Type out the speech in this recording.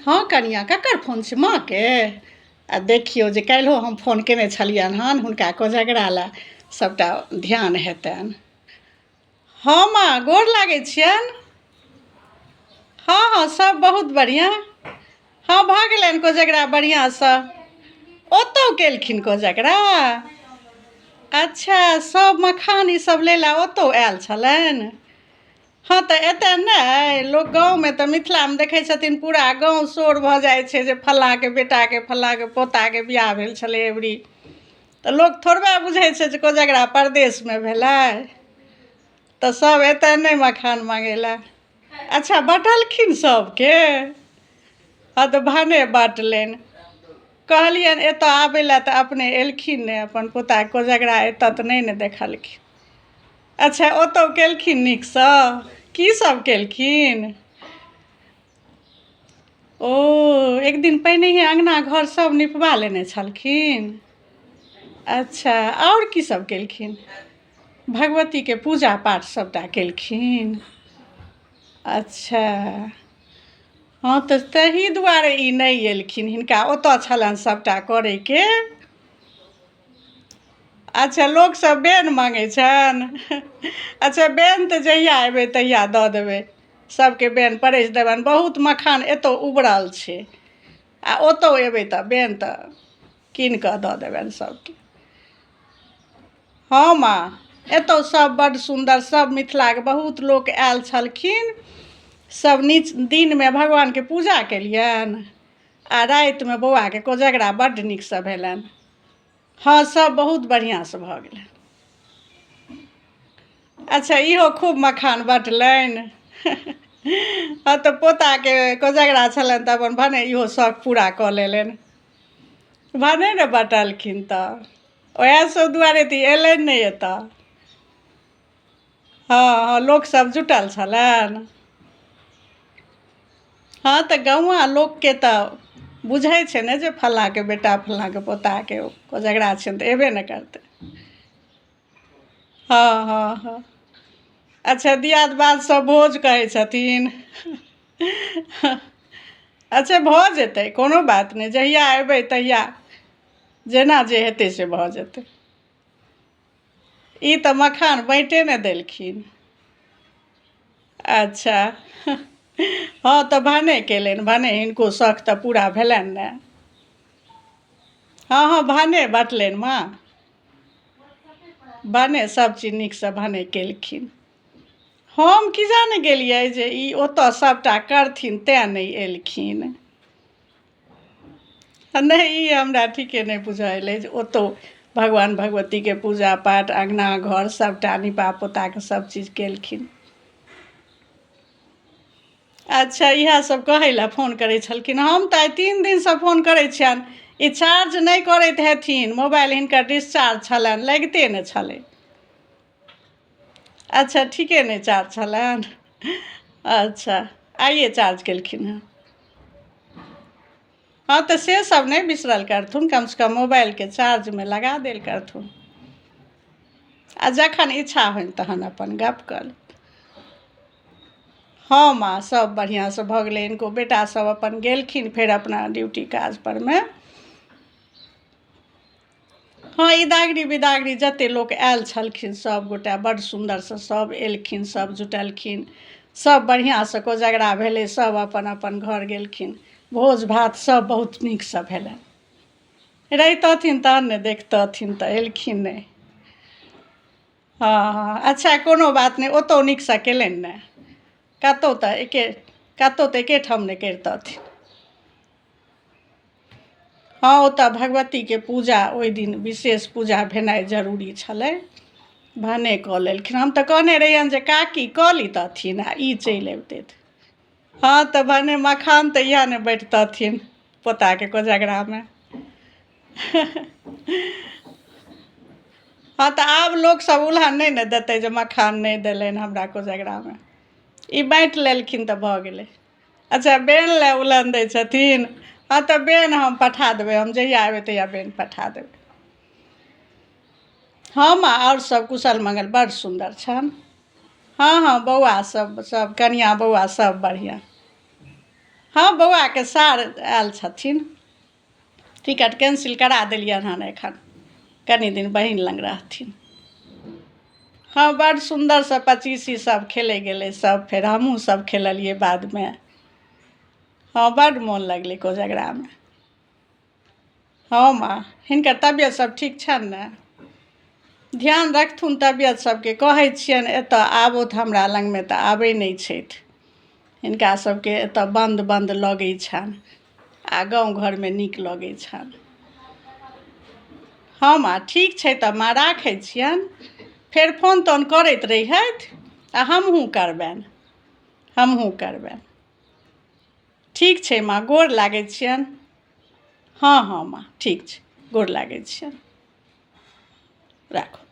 हाँ कनिया ककर फोन छै माँ के आ देखियौ जे काल्हिओ हम फोन केने छलियनि हन हुनका कोजगरा लए सबटा ध्यान हेतनि। हाँ माँ गोर लागै छियनि। हाँ हाँ सब बहुत बढ़िआँ। हाँ भऽ गेलनि कोजगरा बढ़िआँसँ। ओतहु केलखिन कोजगरा। अच्छा सब मखान ईसब लै लए ओतहु आयल छलनि। हाँ तऽ एतऽ नहि लोक गाँवमे तऽ मिथिलामे देखै छथिन पूरा गाँव शोर भऽ जाइ छै जे फल्लाँके बेटाके फल्लाँके पोताके बियाह भेल छलै एबरी, तऽ लोक थोड़बे बुझै छै जे कोजगरा परदेशमे भेलै। तऽ सब एतऽ नहि मखान माँगै लए। अच्छा बँटलखिन सबके। हाँ तऽ भने बाँटलनि। कहलियनि एतऽ आबै लए तऽ अपने एलखिन नहि, अपन पोताके कोजगरा एतऽ तऽ नहि ने देखलखिन। अच्छा ओतहु केलखिन नीकसँ। की सब केलखिन। ओ एक दिन पहिनहिए अँगना घर सब निपबा लेने छलखिन। अच्छा आओर की सब केलखिन। भगवतीके पूजा पाठ सबटा केलखिन। अच्छा हाँ तऽ ताहि दुआरे ई नहि एलखिन, हिनका ओतऽ छलनि सबटा करैके। अच्छा लोकसब बेन माँगै छनि। अच्छा बेन तऽ जहिया एबै तहिया दऽ देबै, सबके बेन परसि देबनि। बहुत मखान एतौ उबरल छै आ ओतहु एबै तऽ बेन तऽ कीन कऽ दऽ देबनि सबके। हाँ माँ एतौ सब बड्ड सुन्दर, सब मिथिलाके बहुत लोक आयल छलखिन। सब दिनमे भगवानके पूजा केलियनि आ रातिमे बौआके कोजगरा बड्ड नीकसँ भेलनि। हाँ सब बहुत बढ़िआँसँ भऽ गेलनि। अच्छा इहो खूब मखान बँटलनि। हाँ तऽ पोताके कोजगरा छलनि तऽ अपन भने इहो शौक पूरा कऽ लेलनि। भने ने बँटलखिन तऽ ओएह सब दुआरे तऽ एलनि नहि एतऽ। हाँ हाँ लोकसब जुटल छलनि। हाँ तऽ गौआँ लोकके तऽ बुझै छै ने जे फल्लाँके बेटा फल्लाँके पोताके कोजगरा छनि तऽ अएबे ने करतै। हाँ हाँ हाँ अच्छा दिआद बाद सब भोज कहै छथिन। अच्छा भऽ जेतै कोनो बात नहि, जहिया अएबै तहिया जेना जे हेतै से भऽ जेतै। ई तऽ मखान बाँटे ने देलखिन। अच्छा हाँ तऽ भने केलनि, भने हिनको शौख तऽ पूरा भेलनि ने। हाँ हाँ भने बँटलनि माँ। भने सबचीज नीकसँ भने केलखिन। हम की जाने गेलियै जे ई ओतऽ सबटा करथिन तेँ नहि एलखिन। नहि ई हमरा ठीके नहि बुझाएल अइ जे ओतहु भगवान भगवतीके पूजा पाठ अँगना घर सबटा नीपा पोताके सबचीज केलखिन। अच्छा इएह सब कहै लए फोन करै छलखिन। हम तऽ आइ 3 दिनसँ फोन करै छियनि, ई चार्ज नहि करैत हेथिन, मोबाइल हिनकर डिस्चार्ज छलनि, लगिते नहि छलै। अच्छा ठीके नहि चार्ज छलनि। अच्छा आइए चार्ज केलखिन हँ। हाँ तऽ से सब नहि बिसरल करथुन, कमसँ कम मोबाइलके चार्जमे लगा देल करथुन आ जखन इच्छा होनि तहन अपन गप कऽ लेथुन। हाँ माँ सब बढ़िआँसँ भऽ गेलै। इनको बेटा सब अपन गेलखिन फेर अपना ड्यूटी काजपरमे। हाँ इदागरी बिदागरी जतेक लोक आयल छलखिन सबगोटा बड्ड सुन्दरसँ सब एलखिन, सब जुटलखिन, सब बढ़िआँसँ कोजगरा भेलै, सब अपन अपन घर गेलखिन। भोज भात सब बहुत नीकसँ भेलनि। रहितथिन तहन ने देखतथिन तऽ एलखिन नहि। हाँ हाँ अच्छा कोनो बात नहि, ओतहु नीकसँ केलनि ने। कतहु तऽ एकेठाम ने करितथिन। हाँ ओतऽ भगवतीके पूजा ओहि दिन विशेष पूजा भेनाइ जरूरी छलै, भने कऽ लेलखिन। हम तऽ कहने रहियनि जे काकी कऽ लितथिन आ ई चलि अबितथि। हाँ तऽ भने मखान तऽ इएह ने बाँटतथिन पोताके कोजगरामे। हाँ तऽ आब लोकसब उल्हन नहि ने देतै जे मखान नहि देलनि हमरा कोजगरामे। ई बाँटि लेलखिन तऽ भऽ गेलै। अच्छा बेन लए उल्हन दै छथिन। हाँ तऽ बेन हम पठा देबै, हम जहिया एबै तहिया बेन पठा देबै। हाँ माँ आओर सब कुशल मंगल बड्ड सुन्दर छनि। हाँ हाँ बौआ सब कनिआँ बौआ सब बढ़िआँ। हाँ बौआके सार आयल छथिन, टिकट कैंसिल करा देलियनि हन एखन, कनि दिन बहिन लग रहथिन। हाँ बड़ सुन्दरसँ पचीसी सब खेलै गेलै सब, फेर हमहूँ सब खेललियै बादमे। हाँ बड्ड मोन लगलै कोजगरामे। हाँ माँ, हिनकर तबियत सब ठीक छनि ने? ध्यान रखथुन तबियत सबके, कहै छियनि एतऽ आबोथ हमरा लगमे तऽ आबै नहि छथि। हिनका सबके एतऽ बन्द बन्द लगै छनि आ गाँव घरमे नीक लगै छनि। हाँ माँ ठीक छै तऽ माँ राखै छियनि, फेर फोन तोन करैत रहिहथि आ हमहूँ करबनि। ठीक छै माँ, गोर लागै छियनि। हाँ हाँ माँ ठीक छै, गोर लागै छियनि, राखू।